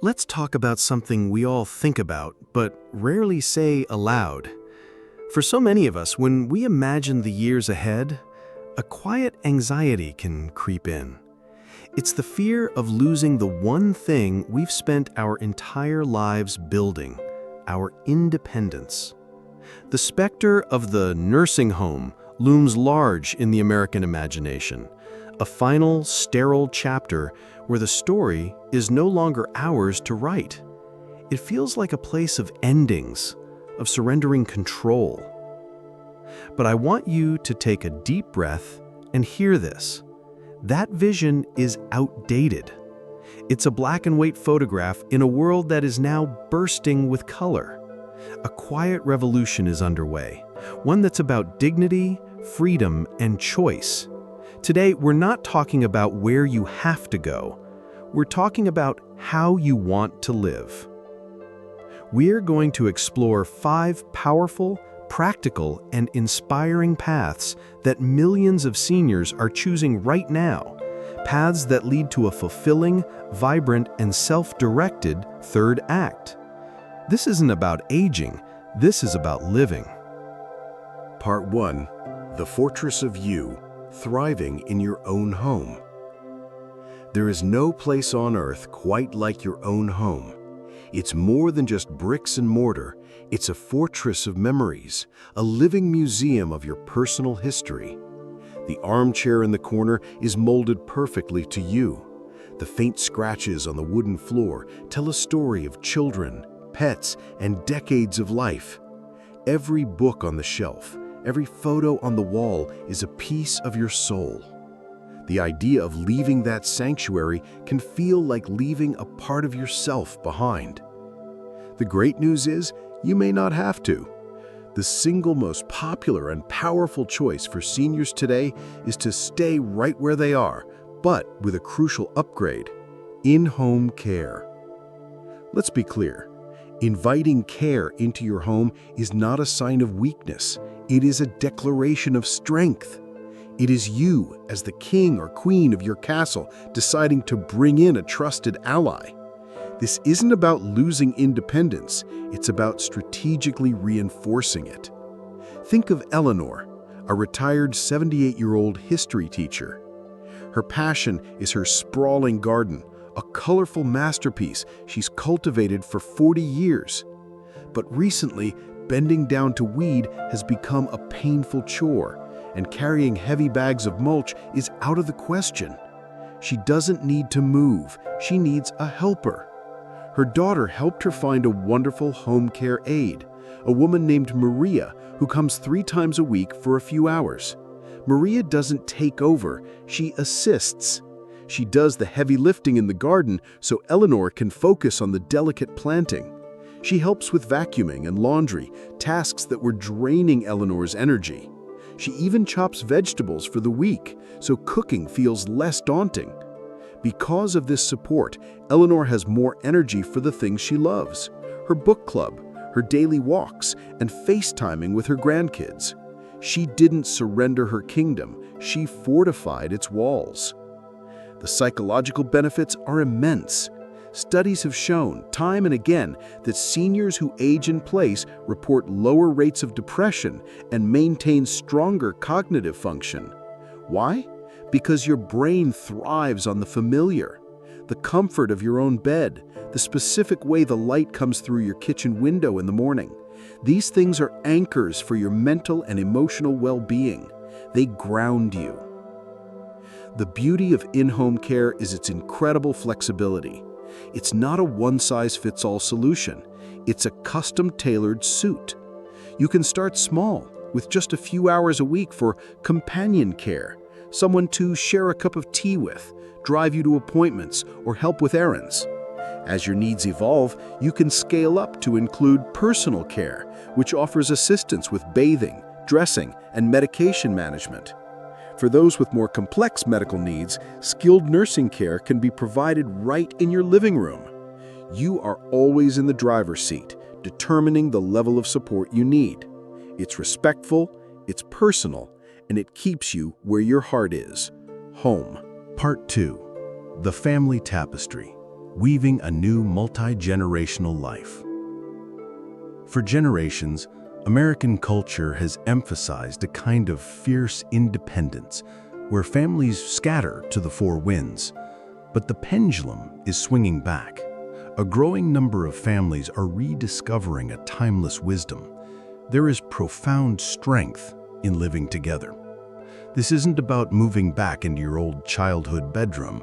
Let's talk about something we all think about, but rarely say aloud. For so many of us, when we imagine the years ahead, a quiet anxiety can creep in. It's the fear of losing the one thing we've spent our entire lives building, our independence. The specter of the nursing home looms large in the American imagination, a final, sterile chapter where the story is no longer ours to write. It feels like a place of endings, of surrendering control. But I want you to take a deep breath and hear this. That vision is outdated. It's a black and white photograph in a world that is now bursting with color. A quiet revolution is underway, one that's about dignity, freedom, and choice. Today, we're not talking about where you have to go. We're talking about how you want to live. We're going to explore 5 powerful, practical, and inspiring paths that millions of seniors are choosing right now. Paths that lead to a fulfilling, vibrant, and self-directed third act. This isn't about aging, this is about living. Part 1. The Fortress of You, Thriving in Your Own Home. There is no place on earth quite like your own home. It's more than just bricks and mortar. It's a fortress of memories, a living museum of your personal history. The armchair in the corner is molded perfectly to you. The faint scratches on the wooden floor tell a story of children, pets, and decades of life. Every book on the shelf, every photo on the wall is a piece of your soul. The idea of leaving that sanctuary can feel like leaving a part of yourself behind. The great news is, you may not have to. The single most popular and powerful choice for seniors today is to stay right where they are, but with a crucial upgrade: in-home care. Let's be clear. Inviting care into your home is not a sign of weakness. It is a declaration of strength. It is you, as the king or queen of your castle, deciding to bring in a trusted ally. This isn't about losing independence, it's about strategically reinforcing it. Think of Eleanor, a retired 78-year-old history teacher. Her passion is her sprawling garden, a colorful masterpiece she's cultivated for 40 years. But recently, bending down to weed has become a painful chore, and carrying heavy bags of mulch is out of the question. She doesn't need to move, she needs a helper. Her daughter helped her find a wonderful home care aide, a woman named Maria who comes 3 times a week for a few hours. Maria doesn't take over, she assists. She does the heavy lifting in the garden so Eleanor can focus on the delicate planting. She helps with vacuuming and laundry, tasks that were draining Eleanor's energy. She even chops vegetables for the week, so cooking feels less daunting. Because of this support, Eleanor has more energy for the things she loves: her book club, her daily walks, and FaceTiming with her grandkids. She didn't surrender her kingdom, she fortified its walls. The psychological benefits are immense. Studies have shown time and again that seniors who age in place report lower rates of depression and maintain stronger cognitive function. Why? Because your brain thrives on the familiar. The comfort of your own bed, the specific way the light comes through your kitchen window in the morning. These things are anchors for your mental and emotional well-being. They ground you. The beauty of in-home care is its incredible flexibility. It's not a one-size-fits-all solution. It's a custom-tailored suit. You can start small, with just a few hours a week for companion care, someone to share a cup of tea with, drive you to appointments, or help with errands. As your needs evolve, you can scale up to include personal care, which offers assistance with bathing, dressing, and medication management. For those with more complex medical needs, skilled nursing care can be provided right in your living room. You are always in the driver's seat, determining the level of support you need. It's respectful, it's personal, and it keeps you where your heart is, home. Part 2. The Family Tapestry. weaving a new multi-generational life. For generations, American culture has emphasized a kind of fierce independence where families scatter to the four winds. But the pendulum is swinging back. A growing number of families are rediscovering a timeless wisdom. There is profound strength in living together. This isn't about moving back into your old childhood bedroom.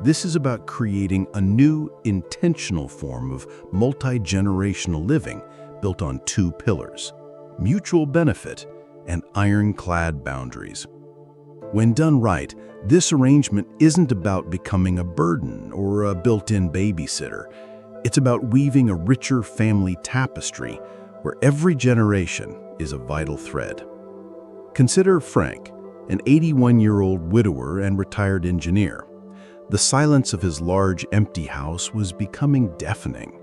This is about creating a new, intentional form of multi-generational living built on two pillars: mutual benefit and ironclad boundaries. When done right, this arrangement isn't about becoming a burden or a built-in babysitter. It's about weaving a richer family tapestry where every generation is a vital thread. Consider Frank, an 81-year-old widower and retired engineer. The silence of his large, empty house was becoming deafening.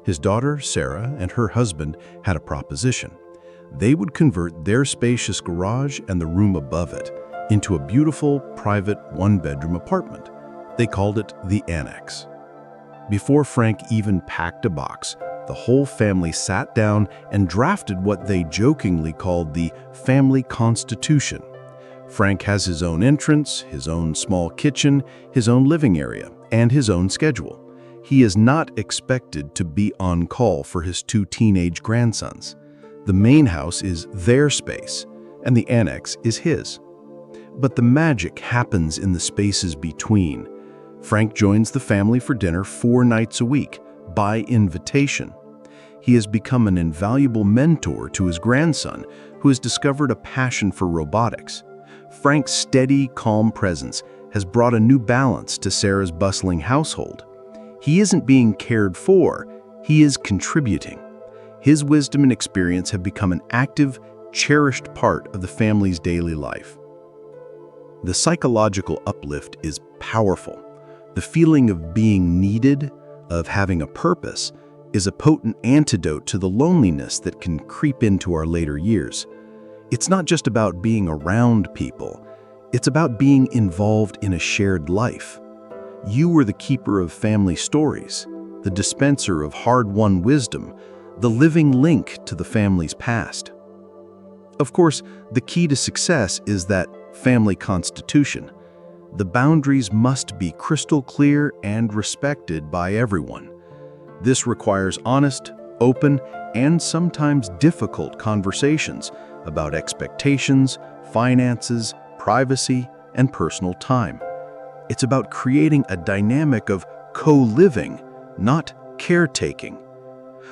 His daughter, Sarah, and her husband had a proposition. They would convert their spacious garage and the room above it into a beautiful, private, one-bedroom apartment. They called it the Annex. Before Frank even packed a box, the whole family sat down and drafted what they jokingly called the family constitution. Frank has his own entrance, his own small kitchen, his own living area, and his own schedule. He is not expected to be on call for his two teenage grandsons. The main house is their space, and the annex is his. But the magic happens in the spaces between. Frank joins the family for dinner 4 nights a week, by invitation. He has become an invaluable mentor to his grandson, who has discovered a passion for robotics. Frank's steady, calm presence has brought a new balance to Sarah's bustling household. He isn't being cared for, he is contributing. His wisdom and experience have become an active, cherished part of the family's daily life. The psychological uplift is powerful. The feeling of being needed, of having a purpose, is a potent antidote to the loneliness that can creep into our later years. It's not just about being around people, it's about being involved in a shared life. You were the keeper of family stories, the dispenser of hard-won wisdom, the living link to the family's past. Of course, the key to success is that family constitution. The boundaries must be crystal clear and respected by everyone. This requires honest, open, and sometimes difficult conversations about expectations, finances, privacy, and personal time. It's about creating a dynamic of co-living, not caretaking.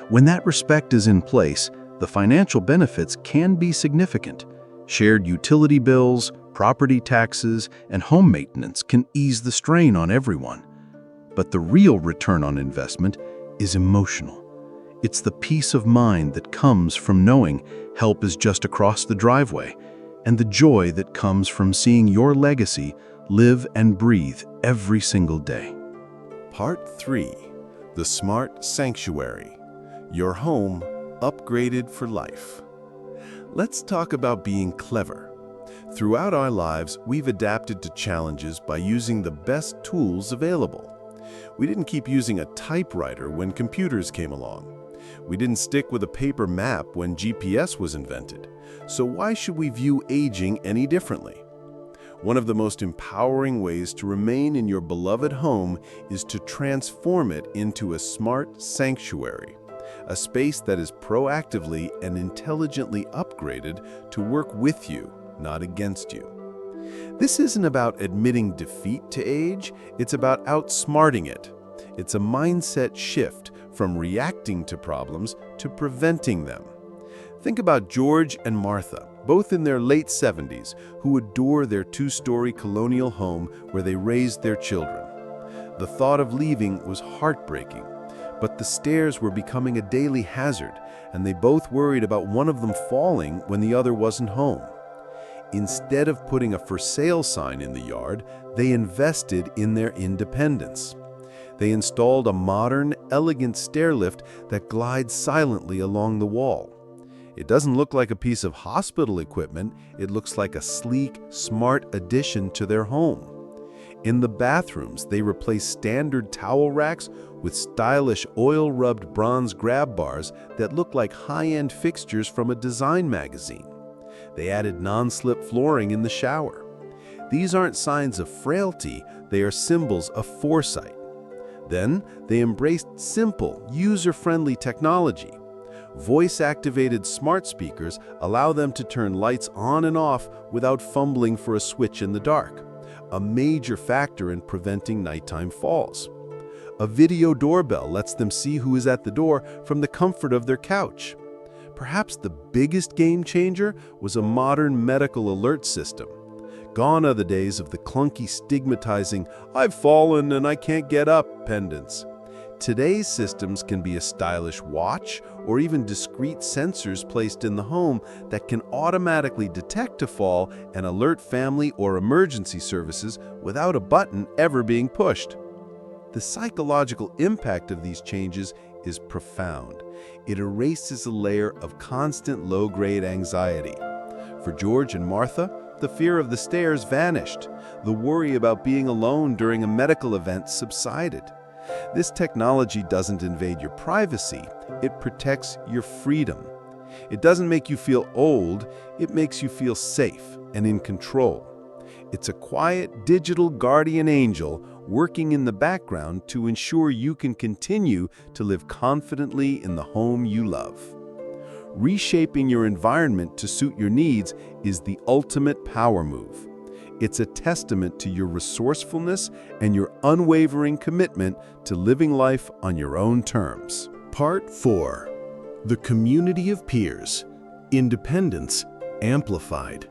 When that respect is in place, the financial benefits can be significant. Shared utility bills, property taxes, and home maintenance can ease the strain on everyone. But the real return on investment is emotional. It's the peace of mind that comes from knowing help is just across the driveway, and the joy that comes from seeing your legacy live and breathe every single day. Part 3. The Smart Sanctuary. Your home upgraded for life. Let's talk about being clever. Throughout our lives, we've adapted to challenges by using the best tools available. We didn't keep using a typewriter when computers came along. We didn't stick with a paper map when GPS was invented. So why should we view aging any differently? One of the most empowering ways to remain in your beloved home is to transform it into a smart sanctuary, a space that is proactively and intelligently upgraded to work with you, not against you. This isn't about admitting defeat to age, it's about outsmarting it. It's a mindset shift from reacting to problems to preventing them. Think about George and Martha, both in their late 70s, who adore their 2-story colonial home where they raised their children. The thought of leaving was heartbreaking, but the stairs were becoming a daily hazard, and they both worried about one of them falling when the other wasn't home. Instead of putting a for sale sign in the yard, they invested in their independence. They installed a modern, elegant stairlift that glides silently along the wall. It doesn't look like a piece of hospital equipment, it looks like a sleek, smart addition to their home. In the bathrooms, they replace standard towel racks with stylish oil-rubbed bronze grab bars that look like high-end fixtures from a design magazine. They added non-slip flooring in the shower. These aren't signs of frailty, they are symbols of foresight. Then, they embraced simple, user-friendly technology. Voice-activated smart speakers allow them to turn lights on and off without fumbling for a switch in the dark, a major factor in preventing nighttime falls. A video doorbell lets them see who is at the door from the comfort of their couch. Perhaps the biggest game changer was a modern medical alert system. Gone are the days of the clunky stigmatizing, "I've fallen and I can't get up" pendants. Today's systems can be a stylish watch or even discrete sensors placed in the home that can automatically detect a fall and alert family or emergency services without a button ever being pushed. The psychological impact of these changes is profound. It erases a layer of constant low-grade anxiety. For George and Martha, the fear of the stairs vanished. The worry about being alone during a medical event subsided. This technology doesn't invade your privacy, it protects your freedom. It doesn't make you feel old, it makes you feel safe and in control. It's a quiet, digital guardian angel working in the background to ensure you can continue to live confidently in the home you love. Reshaping your environment to suit your needs is the ultimate power move. It's a testament to your resourcefulness and your unwavering commitment to living life on your own terms. Part 4. The Community of Peers. Independence Amplified.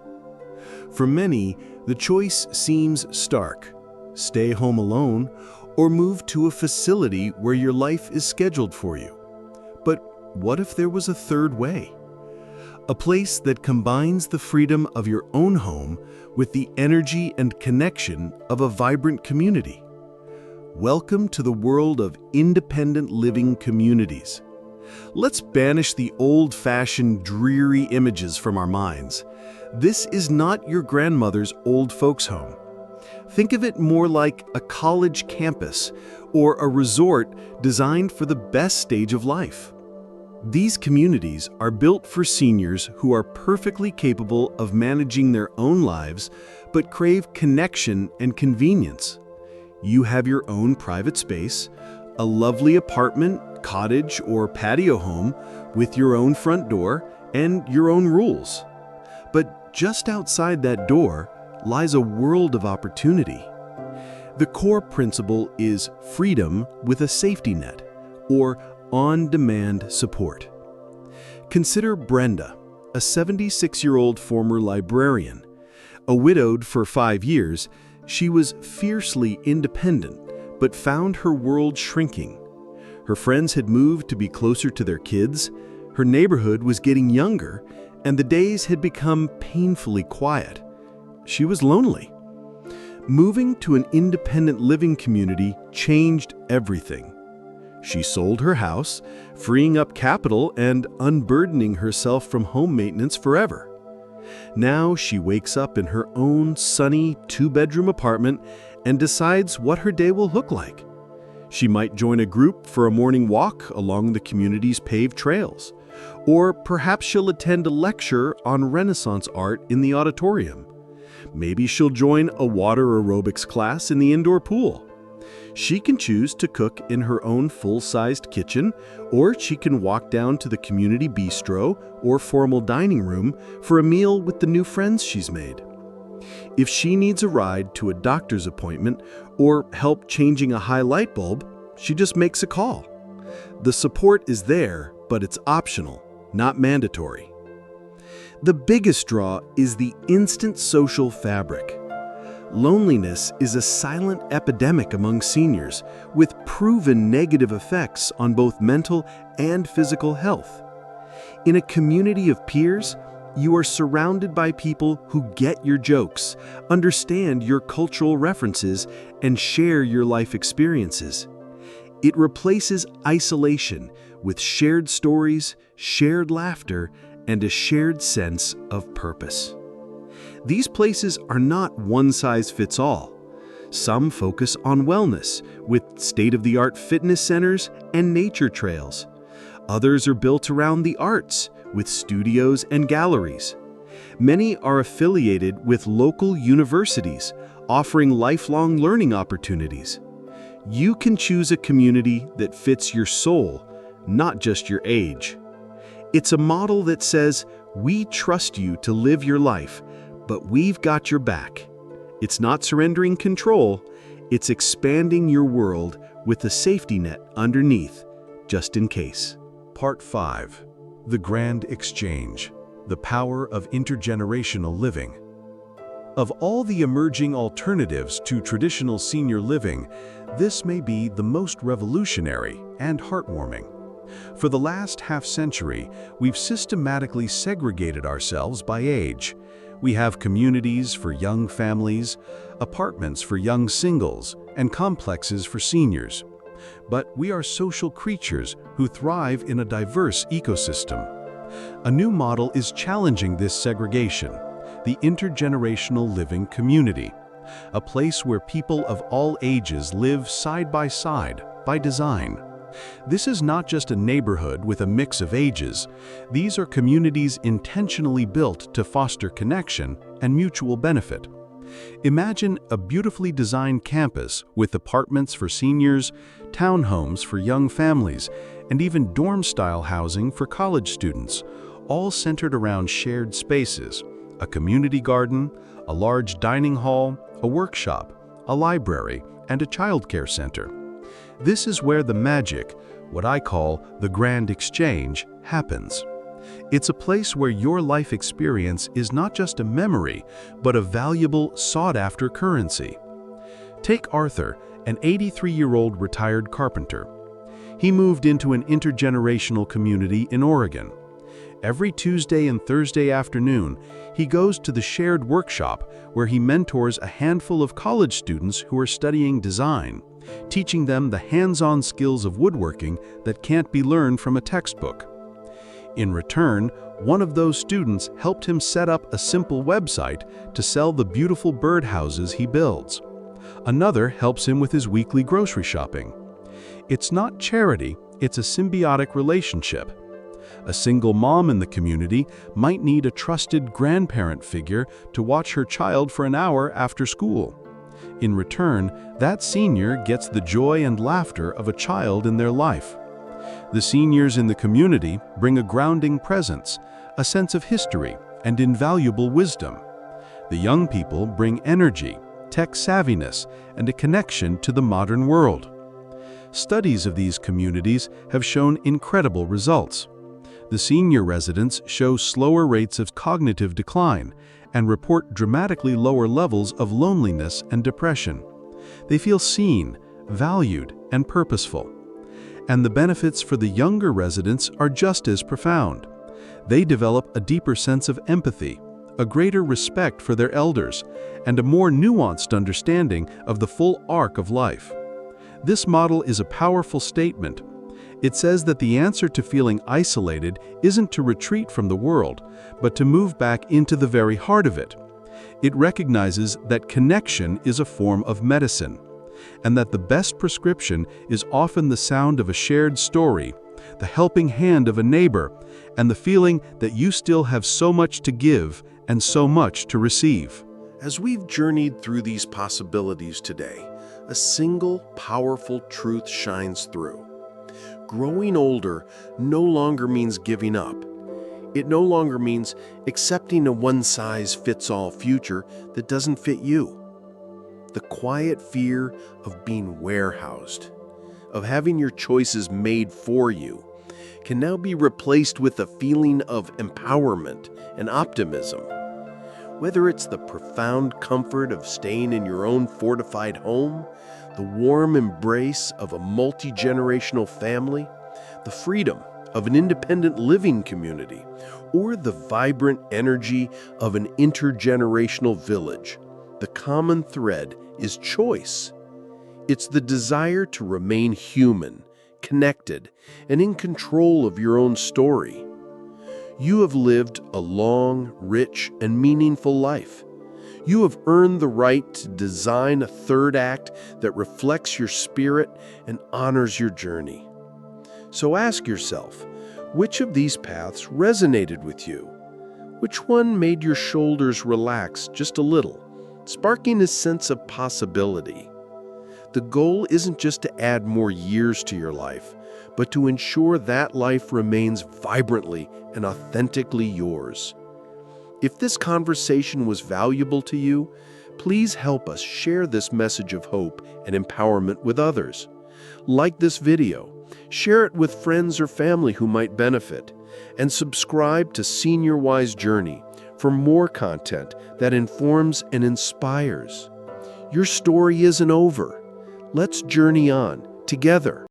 For many, the choice seems stark. Stay home alone or move to a facility where your life is scheduled for you. But what if there was a third way? A place that combines the freedom of your own home with the energy and connection of a vibrant community. Welcome to the world of independent living communities. Let's banish the old-fashioned, dreary images from our minds. This is not your grandmother's old folks' home. Think of it more like a college campus or a resort designed for the best stage of life. These communities are built for seniors who are perfectly capable of managing their own lives but crave connection and convenience. You have your own private space, a lovely apartment, cottage, or patio home with your own front door and your own rules. But just outside that door lies a world of opportunity. The core principle is freedom with a safety net, or on-demand support. Consider Brenda, a 76-year-old former librarian. A widowed for 5 years, she was fiercely independent, but found her world shrinking. Her friends had moved to be closer to their kids, her neighborhood was getting younger, and the days had become painfully quiet. She was lonely. Moving to an independent living community changed everything. She sold her house, freeing up capital and unburdening herself from home maintenance forever. Now she wakes up in her own sunny 2-bedroom apartment and decides what her day will look like. She might join a group for a morning walk along the community's paved trails, or perhaps she'll attend a lecture on Renaissance art in the auditorium. Maybe she'll join a water aerobics class in the indoor pool. She can choose to cook in her own full-sized kitchen, or she can walk down to the community bistro or formal dining room for a meal with the new friends she's made. If she needs a ride to a doctor's appointment or help changing a high light bulb, she just makes a call. The support is there, but it's optional, not mandatory. The biggest draw is the instant social fabric. Loneliness is a silent epidemic among seniors, with proven negative effects on both mental and physical health. In a community of peers, you are surrounded by people who get your jokes, understand your cultural references, and share your life experiences. It replaces isolation with shared stories, shared laughter, and a shared sense of purpose. These places are not one-size-fits-all. Some focus on wellness, with state-of-the-art fitness centers and nature trails. Others are built around the arts, with studios and galleries. Many are affiliated with local universities, offering lifelong learning opportunities. You can choose a community that fits your soul, not just your age. It's a model that says, we trust you to live your life, but we've got your back. It's not surrendering control, it's expanding your world with a safety net underneath, just in case. Part 5. The Grand Exchange. The Power of Intergenerational Living. Of all the emerging alternatives to traditional senior living, this may be the most revolutionary and heartwarming. For the last half-century, we've systematically segregated ourselves by age. We have communities for young families, apartments for young singles, and complexes for seniors. But we are social creatures who thrive in a diverse ecosystem. A new model is challenging this segregation, the intergenerational living community, a place where people of all ages live side by design. This is not just a neighborhood with a mix of ages. These are communities intentionally built to foster connection and mutual benefit. Imagine a beautifully designed campus with apartments for seniors, townhomes for young families, and even dorm-style housing for college students, all centered around shared spaces, a community garden, a large dining hall, a workshop, a library, and a childcare center. This is where the magic, what I call the Grand Exchange, happens. It's a place where your life experience is not just a memory, but a valuable, sought-after currency. Take Arthur, an 83-year-old retired carpenter. He moved into an intergenerational community in Oregon. Every Tuesday and Thursday afternoon, he goes to the shared workshop where he mentors a handful of college students who are studying design, teaching them the hands-on skills of woodworking that can't be learned from a textbook. In return, one of those students helped him set up a simple website to sell the beautiful birdhouses he builds. Another helps him with his weekly grocery shopping. It's not charity, it's a symbiotic relationship. A single mom in the community might need a trusted grandparent figure to watch her child for an hour after school. In return, that senior gets the joy and laughter of a child in their life. The seniors in the community bring a grounding presence, a sense of history, and invaluable wisdom. The young people bring energy, tech savviness, and a connection to the modern world. Studies of these communities have shown incredible results. The senior residents show slower rates of cognitive decline and report dramatically lower levels of loneliness and depression. They feel seen, valued, and purposeful. And the benefits for the younger residents are just as profound. They develop a deeper sense of empathy, a greater respect for their elders, and a more nuanced understanding of the full arc of life. This model is a powerful statement. It says that the answer to feeling isolated isn't to retreat from the world, but to move back into the very heart of it. It recognizes that connection is a form of medicine, and that the best prescription is often the sound of a shared story, the helping hand of a neighbor, and the feeling that you still have so much to give and so much to receive. As we've journeyed through these possibilities today, a single powerful truth shines through. Growing older no longer means giving up. It no longer means accepting a one-size-fits-all future that doesn't fit you. The quiet fear of being warehoused, of having your choices made for you, can now be replaced with a feeling of empowerment and optimism. Whether it's the profound comfort of staying in your own fortified home, the warm embrace of a multi-generational family, the freedom of an independent living community, or the vibrant energy of an intergenerational village, the common thread is choice. It's the desire to remain human, connected, and in control of your own story. You have lived a long, rich, and meaningful life. You have earned the right to design a third act that reflects your spirit and honors your journey. So ask yourself, which of these paths resonated with you? Which one made your shoulders relax just a little, sparking a sense of possibility? The goal isn't just to add more years to your life, but to ensure that life remains vibrantly and authentically yours. If this conversation was valuable to you, please help us share this message of hope and empowerment with others. Like this video, share it with friends or family who might benefit, and subscribe to Senior Wise Journey for more content that informs and inspires. Your story isn't over. Let's journey on together.